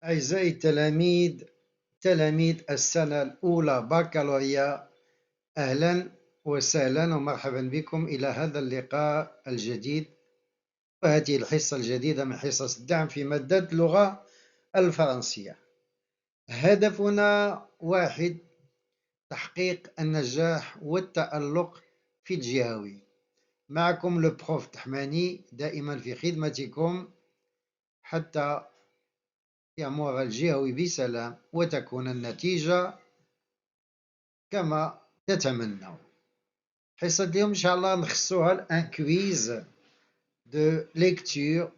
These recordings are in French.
أعزائي تلاميذ السنة الأولى بكالوريا، أهلا وسهلا ومرحبا بكم إلى هذا اللقاء الجديد وهذه الحصة الجديدة من حصص الدعم في مادة اللغة الفرنسية. هدفنا واحد: تحقيق النجاح والتألق في الجهوي. معكم البروف تحماني دائما في خدمتكم حتى يمر الجهوي بسلام وتكون النتيجة كما تتمنون. حصة اليوم إن شاء الله نخصوها un quiz de lecture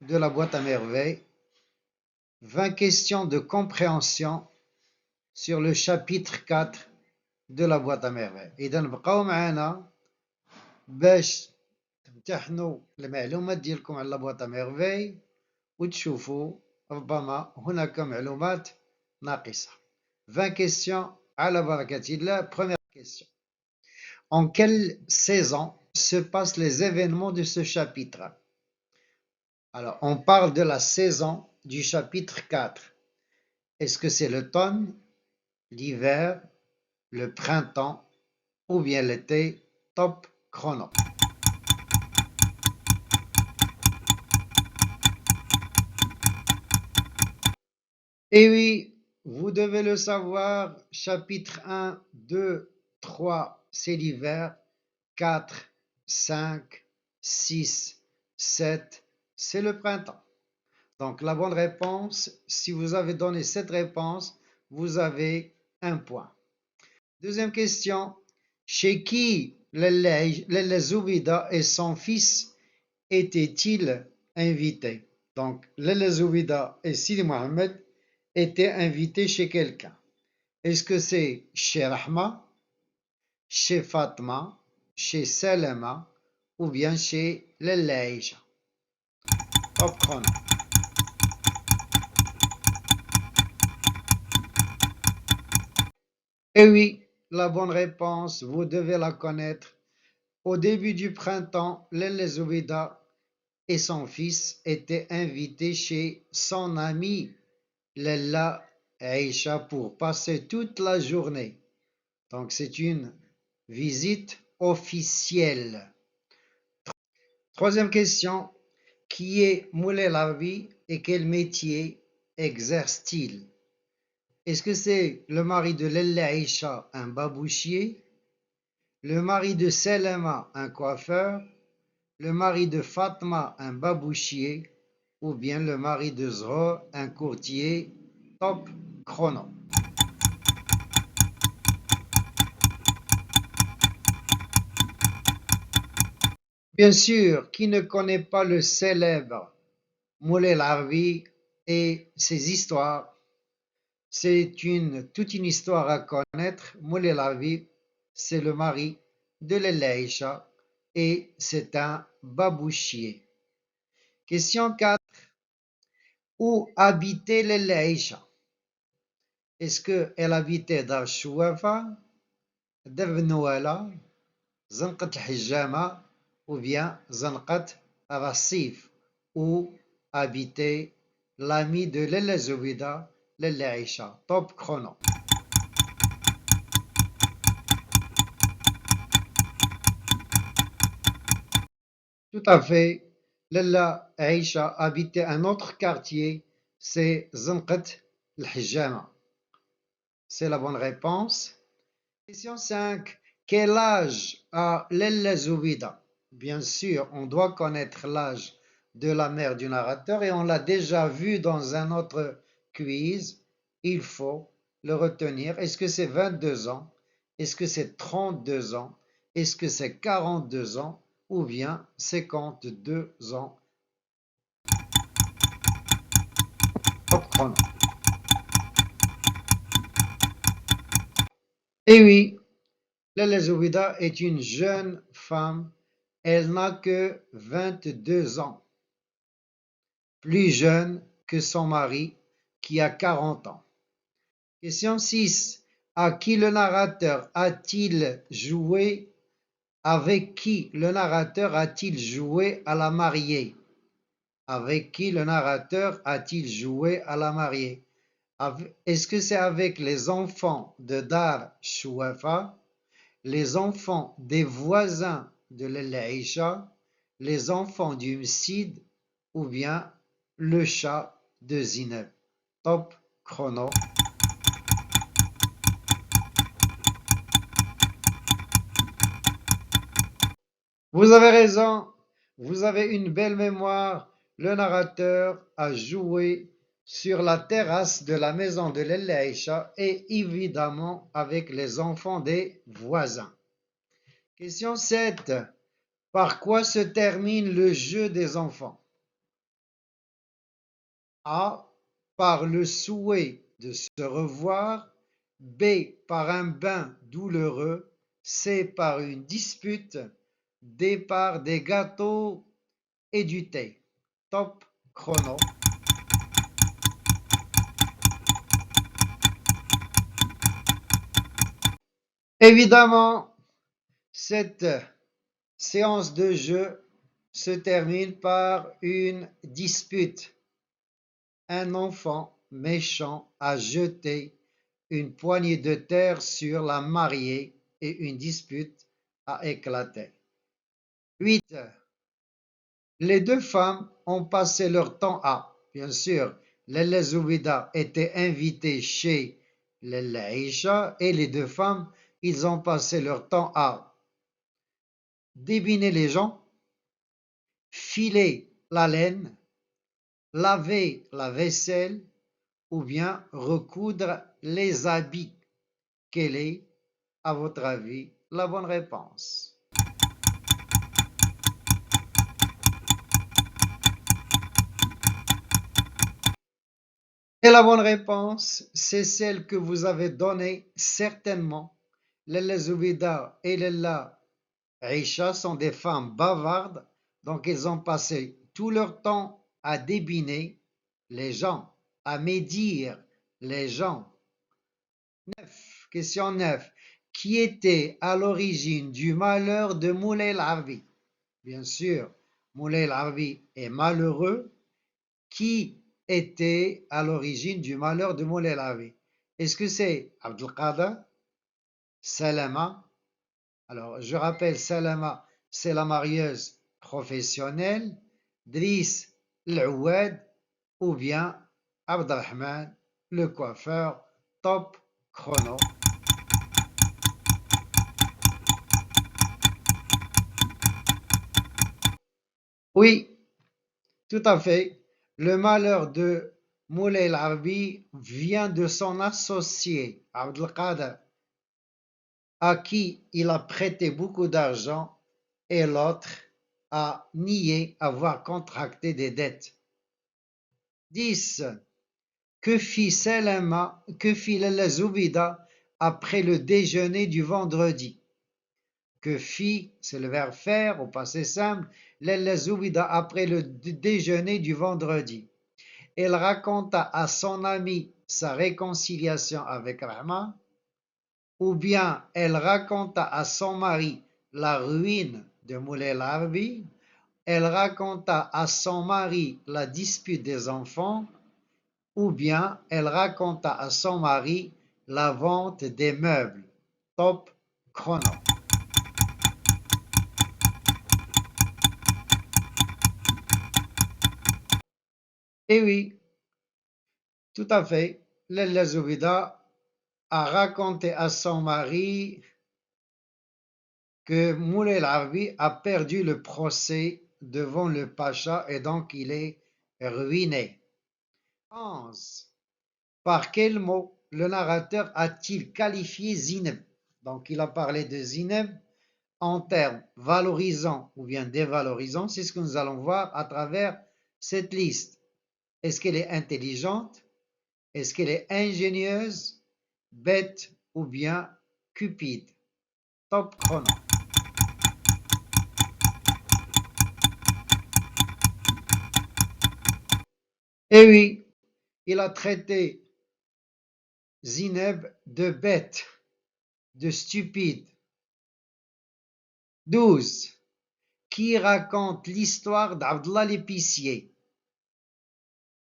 de la boîte à merveilles, 20 questions de compréhension sur le chapitre 4 de la boîte à merveilles. إذا بقاو معنا باش تمتحنوا المعلومات ديالكم على la boîte à merveilles وتشوفوا ربما هناك معلومات ناقصة. 20 questions على بركة الله. Première question. En quelle saison se passent les événements de ce chapitre? Alors, on parle de la saison du chapitre 4. Est-ce que c'est l'automne, l'hiver, le printemps ou bien l'été? Top chrono. Et oui, vous devez le savoir, chapitre 1, 2, 3, c'est l'hiver, 4, 5, 6, 7, c'est le printemps. Donc la bonne réponse, si vous avez donné cette réponse, vous avez un point. Deuxième question, chez qui Lalla Zoubida et son fils étaient-ils invités? Donc Lalla Zoubida et Sidi Mohamed étaient invités chez quelqu'un. Est-ce que c'est chez Rahma, chez Fatma, chez Salama ou bien chez Lalla Aïcha? Top chrono. Et oui, la bonne réponse, vous devez la connaître. Au début du printemps, Lalla Zoubida et son fils étaient invités chez son ami Lalla Aïcha pour passer toute la journée. Donc c'est une visite officielle. Troisième question, qui est Moulay Larbi et quel métier exerce-t-il? Est-ce que c'est le mari de Lalla Aïcha, un babouchier, le mari de Selema, un coiffeur, le mari de Fatma, un babouchier, ou bien le mari de Zro, un courtier? Top chrono. Bien sûr, qui ne connaît pas le célèbre Moulay Larbi et ses histoires? C'est toute une histoire à connaître. Moulay Larbi, c'est le mari de Lalla Aïcha et c'est un babouchier. Question 4. Où habitait Lalla Aïcha? Est-ce qu'elle habitait dans Chouafa, Devnouala, Zanqat al-Hijama ou bien Zanqat al-Rassif? Où habitait l'ami de Lalla Zoubida, Lalla Aïcha? Top chrono. Tout à fait. Lalla Aïcha habitait un autre quartier, c'est Zanqat al-Hijama. C'est la bonne réponse. Question 5. Quel âge a Lalla Zoubida? Bien sûr, on doit connaître l'âge de la mère du narrateur et on l'a déjà vu dans un autre quiz. Il faut le retenir. Est-ce que c'est 22 ans? Est-ce que c'est 32 ans? Est-ce que c'est 42 ans? Ou bien 52 ans? Top chrono. Et oui, Lalla Zoubida est une jeune femme. Elle n'a que 22 ans, plus jeune que son mari qui a 40 ans. Question 6. À qui le narrateur a-t-il joué? Avec qui le narrateur a-t-il joué à la mariée? avec qui le narrateur a-t-il joué à la mariée? Est-ce que c'est avec les enfants de Dar Shouafa, les enfants des voisins de l'Aïcha, les enfants du Msid ou bien le chat de Zineb? Top chrono. Vous avez raison, vous avez une belle mémoire. Le narrateur a joué sur la terrasse de la maison de l'Aïcha et évidemment avec les enfants des voisins. Question 7. Par quoi se termine le jeu des enfants? A. Par le souhait de se revoir. B. Par un bain douloureux. C. Par une dispute. D. Par des gâteaux et du thé. Top chrono. Évidemment, cette séance de jeu se termine par une dispute. Un enfant méchant a jeté une poignée de terre sur la mariée et une dispute a éclaté. 8. Les deux femmes ont passé leur temps à, bien sûr, Lella Zoubida était invitée chez Lella Aïcha et les deux femmes, ils ont passé leur temps à débiner les gens, filer la laine, laver la vaisselle ou bien recoudre les habits. Quelle est, à votre avis, la bonne réponse? Et la bonne réponse, c'est celle que vous avez donnée certainement. Lella Zoubida et Lella Aïcha sont des femmes bavardes, donc elles ont passé tout leur temps à débiner les gens, à médire les gens. 9. Question 9. Qui était à l'origine du malheur de Moulay el-Arbi? Bien sûr, Moulay el-Arbi est malheureux. Qui était à l'origine du malheur de Moulay el-Arbi? Est-ce que c'est Abdelkader, Salama? Alors, je rappelle, Salama, c'est la marieuse professionnelle, Driss l'Oued ou bien Abdelrahman, le coiffeur. Top chrono. Oui, tout à fait. Le malheur de Moulay el-Arbi vient de son associé, Abdelkader, à qui il a prêté beaucoup d'argent et l'autre a nié avoir contracté des dettes. 10. Que fit Salama, que fit Lalla Zoubida après le déjeuner du vendredi? Que fit, c'est le verbe faire au passé simple, Lalla Zoubida après le déjeuner du vendredi. Elle raconta à son ami sa réconciliation avec Rahma, ou bien elle raconta à son mari la ruine de Moulay el-Arbi, elle raconta à son mari la dispute des enfants, ou bien elle raconta à son mari la vente des meubles. Top chrono. Et oui, tout à fait, Lalla Zoubida a raconté à son mari que Moulay el-Arbi a perdu le procès devant le pacha et donc il est ruiné. 11. Par quel mot le narrateur a-t-il qualifié Zineb? Donc il a parlé de Zineb en termes valorisants ou bien dévalorisants. C'est ce que nous allons voir à travers cette liste. Est-ce qu'elle est intelligente? Est-ce qu'elle est ingénieuse, bête ou bien cupide? Top chrono. Et oui, il a traité Zineb de bête, de stupide. 12. Qui raconte l'histoire d'Abdallah l'épicier?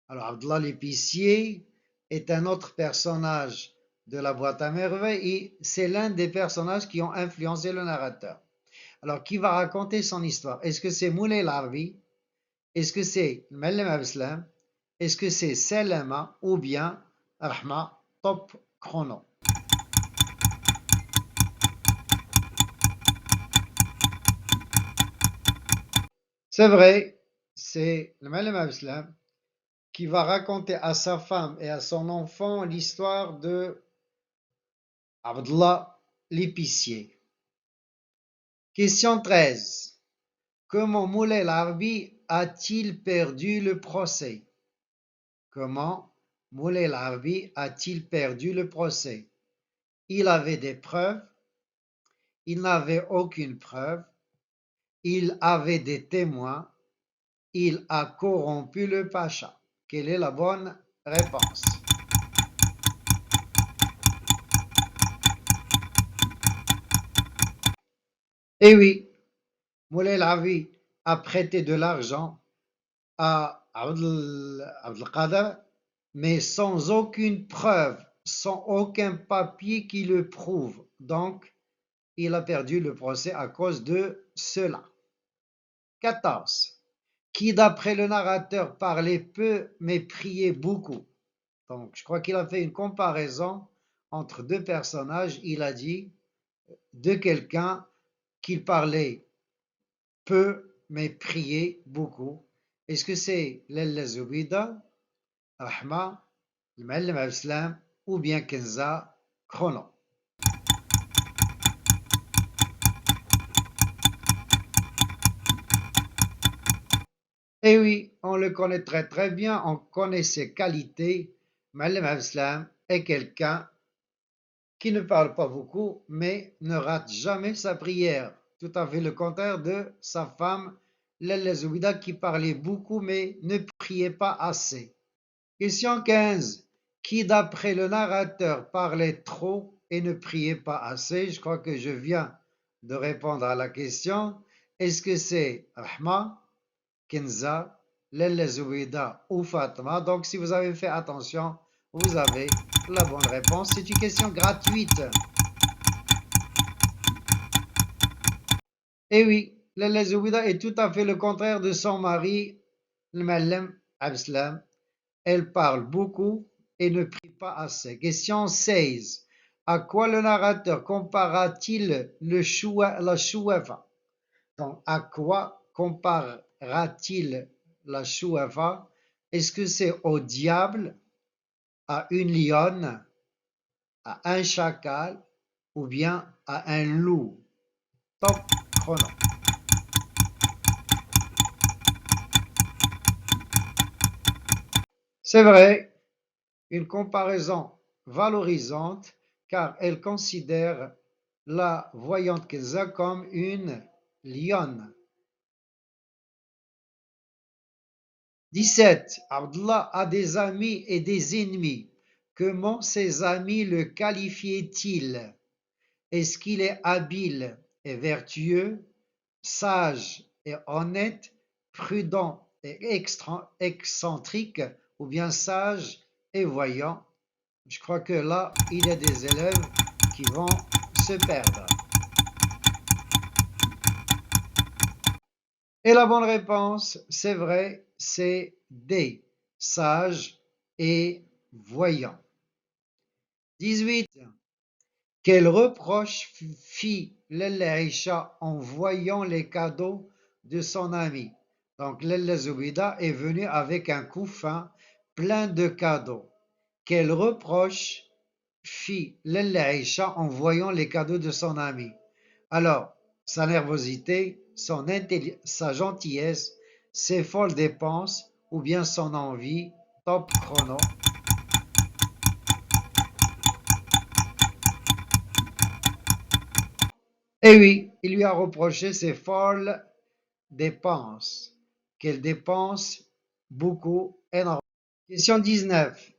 Alors, Abdullah l'épicier est un autre personnage de la boîte à merveilles et c'est l'un des personnages qui ont influencé le narrateur. Alors, qui va raconter son histoire? Est-ce que c'est Moulay Larbi? Est-ce que c'est Mallem Abslam? Est-ce que c'est Selema ou bien Rahma Top Chrono? C'est vrai, c'est le Mallem Abslam qui va raconter à sa femme et à son enfant l'histoire de Abdullah l'épicier. Question 13. Comment Moulay Larbi a-t-il perdu le procès? Comment Moulay Larbi a-t-il perdu le procès? Il avait des preuves, il n'avait aucune preuve, il avait des témoins, il a corrompu le pacha. Quelle est la bonne réponse? Eh oui, Moulay Larbi a prêté de l'argent à Abdelkader, mais sans aucune preuve, sans aucun papier qui le prouve. Donc, il a perdu le procès à cause de cela. 14. Qui, d'après le narrateur, parlait peu mais priait beaucoup. Donc, je crois qu'il a fait une comparaison entre deux personnages. Il a dit de quelqu'un qu'il parlait peu mais priait beaucoup. Est-ce que c'est Lalla Zoubida, Rahma, Al-Muallim Abdeslam ou bien Kenza Chrono? Eh oui, on le connaît très très bien, on connaît ses qualités. Muallim Abdeslam est quelqu'un qui ne parle pas beaucoup, mais ne rate jamais sa prière. Tout à fait le contraire de sa femme, Lalla Zoubida, qui parlait beaucoup, mais ne priait pas assez. Question 15. Qui, d'après le narrateur, parlait trop et ne priait pas assez? Je crois que je viens de répondre à la question. Est-ce que c'est Rahma, Kenza, Lalla Zoubida ou Fatma? Donc, si vous avez fait attention, vous avez la bonne réponse. C'est une question gratuite. Eh oui, Lalla Zoubida est tout à fait le contraire de son mari, le Malem Abslam. Elle parle beaucoup et ne prie pas assez. Question 16. À quoi le narrateur compara-t-il la chouafa? Donc, à quoi comparera-t-il la chouafa? Est-ce que c'est au diable, à une lionne, à un chacal ou bien à un loup? Top chrono. C'est vrai, une comparaison valorisante car elle considère la voyante Kenza comme une lionne. 17. Abdullah a des amis et des ennemis. Comment ses amis le qualifiaient-ils? Est-ce qu'il est habile et vertueux, sage et honnête, prudent et excentrique, ou bien sage et voyant? Je crois que là, il y a des élèves qui vont se perdre. Et la bonne réponse, c'est vrai, c'est D, sage et voyant. 18. Quel reproche fit Lalla Aïcha en voyant les cadeaux de son ami? Donc Lalla Zoubida est venue avec un couffin plein de cadeaux. Quel reproche fit Lalla Aïcha en voyant les cadeaux de son ami? Alors, sa nervosité, sa gentillesse, ses folles dépenses ou bien son envie? Top chrono. Eh oui, il lui a reproché ses folles dépenses, qu'elle dépense beaucoup, énormément. Question 19.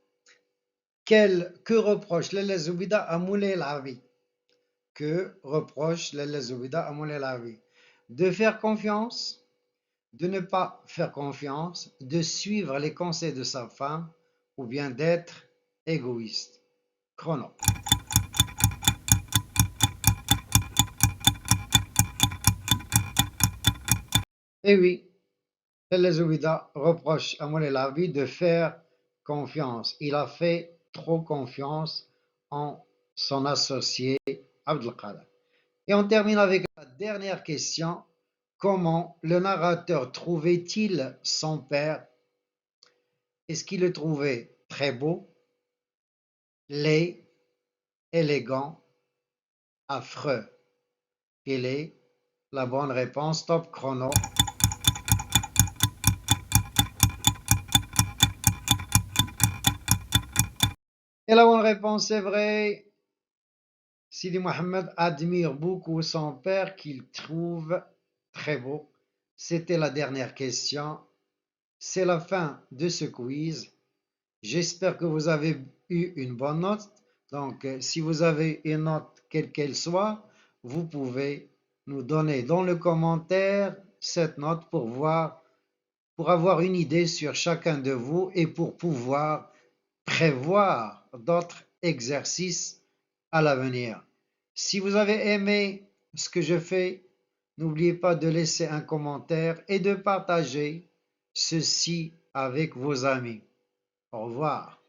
Que reproche Lalla Zoubida à Moulay Lavi? Que reproche Lalla Zoubida à Moulay Lavi? De faire confiance, de ne pas faire confiance, de suivre les conseils de sa femme ou bien d'être égoïste. Chrono. Et oui, El Zoubida reproche à Moulay Labi de faire confiance. Il a fait trop confiance en son associé Abdelkader. Et on termine avec la dernière question. Comment le narrateur trouvait-il son père? Est-ce qu'il le trouvait très beau, laid, élégant, affreux? Quelle est la bonne réponse? Top chrono. Et la bonne réponse est vraie. Sidi Mohamed admire beaucoup son père qu'il trouve très beau. C'était la dernière question. C'est la fin de ce quiz. J'espère que vous avez eu une bonne note. Donc, si vous avez une note, quelle qu'elle soit, vous pouvez nous donner dans le commentaire cette note pour avoir une idée sur chacun de vous et pour pouvoir prévoir d'autres exercices à l'avenir. Si vous avez aimé ce que je fais, n'oubliez pas de laisser un commentaire et de partager ceci avec vos amis. Au revoir.